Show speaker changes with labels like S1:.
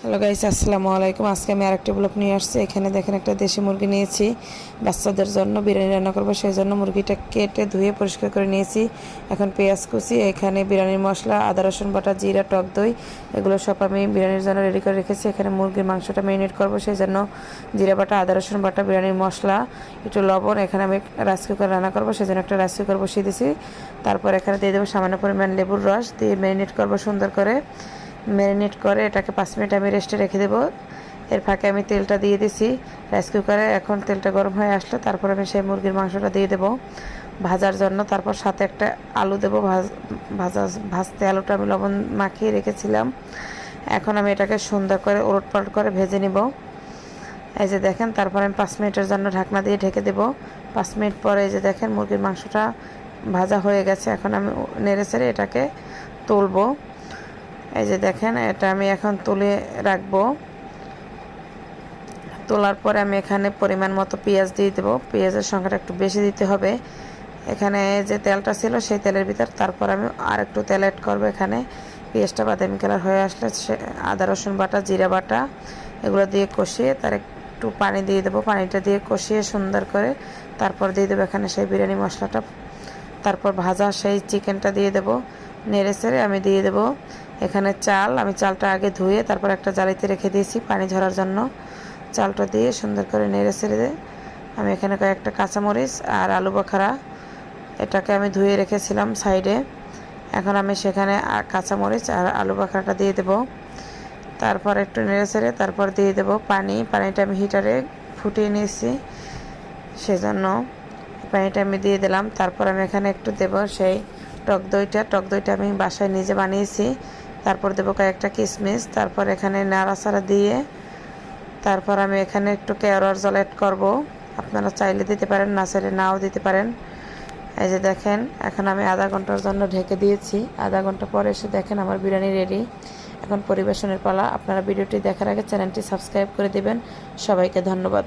S1: Hello guys, আসসালামু আলাইকুম। আজকে আমি আরেকটি ব্লগ নিয়ে আসছি। এখানে দেখেন একটা দেশি মুরগি নিয়েছি বাচ্চাদের জন্য বিরিয়ানি রান্না করবো, সেই জন্য মুরগিটা কেটে ধুয়ে পরিষ্কার করে নিয়েছি। এখন পেঁয়াজ কুচি, এখানে বিরিয়ানির মশলা, আদা রসুন বাটা, জিরা, টক দই, এগুলো সব আমি বিরিয়ানির জন্য রেডি করে রেখেছি। এখানে মুরগির মাংসটা ম্যারিনেট করবো, সেই জন্য জিরা বাটা, আদা রসুন বাটা, বিরিয়ানির মশলা, একটু লবণ। এখানে আমি রাইস কুকার রান্না করবো, সেই জন্য একটা রাইস কুকার বসিয়ে দিয়েছি। তারপর এখানে দিয়ে দেবো সামান্য পরিমাণ লেবুর রস, দিয়ে ম্যারিনেট করবো সুন্দর করে। ম্যারিনেট করে এটাকে 5 মিনিট আমি রেস্টে রেখে দেবো। এর ফাঁকে আমি তেলটা দিয়ে দিছি রাইস কুকারে। এখন তেলটা গরম হয়ে আসলে তারপর আমি সেই মুরগির মাংসটা দিয়ে দেবো ভাজার জন্য। তারপর সাথে একটা আলু দেবো, ভাজতে আলুটা আমি লবণ মাখিয়ে রেখেছিলাম। এখন আমি এটাকে সুন্দর করে ওলটপালট করে ভেজে নিব। এই যে দেখেন, তারপর আমি 5 মিনিটের জন্য ঢাকনা দিয়ে ঢেকে দেবো। 5 মিনিট পরে এই যে দেখেন মুরগির মাংসটা ভাজা হয়ে গেছে। এখন আমি নেড়ে চেড়ে এটাকে তুলবো। এই যে দেখেন, এটা আমি এখন তুলে রাখবো। তোলার পরে আমি এখানে পরিমাণ মতো পেঁয়াজ দিয়ে দেবো। পেঁয়াজের সংখ্যাটা একটু বেশি দিতে হবে। এখানে যে তেলটা ছিল সেই তেলের ভিতর তারপর আমি আর একটু তেল অ্যাড করবো। এখানে পেঁয়াজটা বাদামি কালার হয়ে আসলে আদা রসুন বাটা, জিরা বাটা, এগুলো দিয়ে কষিয়ে তার একটু পানি দিয়ে দেবো। পানিটা দিয়ে কষিয়ে সুন্দর করে তারপর দিয়ে দেবো এখানে সেই বিরিয়ানি মশলাটা। তারপর ভাজা সেই চিকেনটা দিয়ে দেবো। নেড়ে চেড়ে আমি দিয়ে দেবো এখানে চাল। আমি চালটা আগে ধুয়ে তারপর একটা জালিতে রেখে দিয়েছি পানি ঝরার জন্য। চালটা দিয়ে সুন্দর করে নেড়ে চেড়ে আমি এখানে কয়েকটা কাঁচামরিচ আর আলু বখরা, এটাকে আমি ধুয়ে রেখেছিলাম সাইডে। এখন আমি সেখানে কাঁচামরিচ আর আলু বখরাটা দিয়ে দেবো। তারপর একটু নেড়ে চেড়ে তারপর দিয়ে দেবো পানি। পানিটা আমি হিটারে ফুটিয়ে নিয়েছি, সেজন্য পানিটা আমি দিয়ে দিলাম। তারপর আমি এখানে একটু দেবো সেই টক দইটা আমি বাসায় নিজে বানিয়েছি। তারপর দেবো কয়েকটা কিশমিশ। তারপর এখানে নাড়াচাড়া দিয়ে তারপর আমি এখানে একটু কেওড়ার জল অ্যাড করবো। আপনারা চাইলে দিতে পারেন, না চাইলে নাও দিতে পারেন। এই যে দেখেন, এখন আমি আধা ঘন্টার জন্য ঢেকে দিয়েছি। আধা ঘন্টা পরে এসে দেখেন আমার বিরিয়ানি রেডি। এখন পরিবেশনের পালা। আপনারা ভিডিওটি দেখার আগে চ্যানেলটি সাবস্ক্রাইব করে দেবেন। সবাইকে ধন্যবাদ।